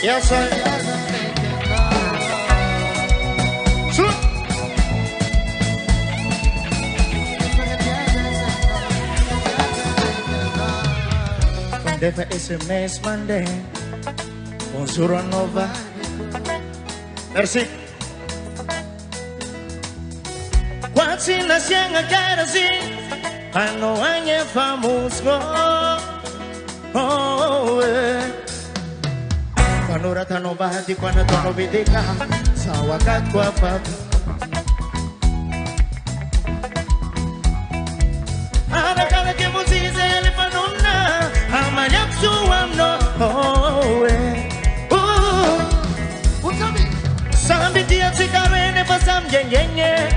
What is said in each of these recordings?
Yes, sir. Deve SMS mande Bonjour Nova. Merci. Quasi la sianga garasi Ano anye famus go Oh Panurata no bahati Kwana tono bidika Sawakat kwa papi Arakala ke musize Alipanuna Amanyak suwamno Oh Sambi dia sikarene pasam jengenye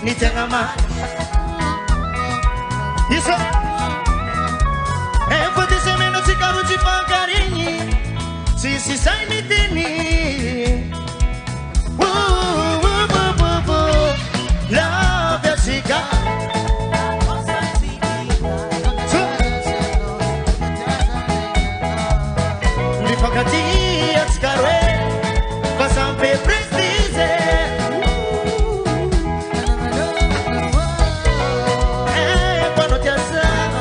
Ni tengama Isa Efo disemeno sikaru cipakarinyi Sisi sai mitini Love ya sika Nifakati ya sikarwe Pasampe prestize Quando ti assano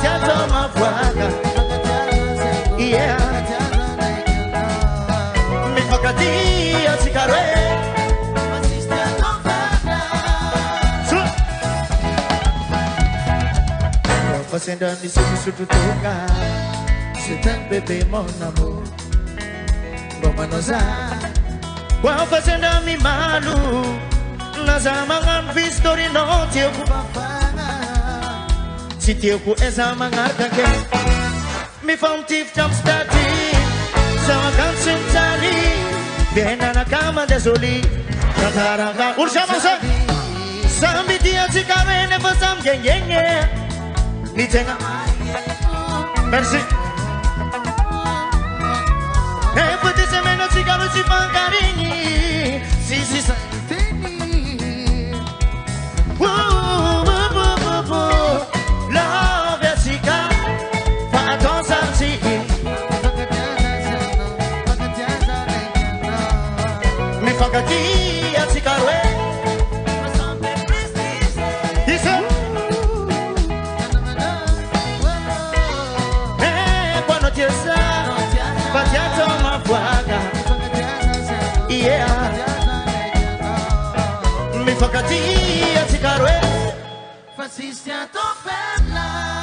Ti toma fuaca Yeah Mi fa catia sicaré Fazendo a missão de tocar Se tem bebê, mon amor Vamos nosar Qual fazendo a mi malu Nas amangan vistori no teu Si teu ku esa mangar kake Mi fam tif jump stati Sama kan sentali Bena na kama desoli Nataranga Urshama Sambi dia cikawene pasam jengenge Ni tenga Merci Pute semeno cikaru cipancarini Si sentini Love ya cica Fa attention si Mi fa catia cicarue Isso Quando ti sa Fatiato ma fuaga Yeah Mi fa catia cicarue Fasiste a tua perna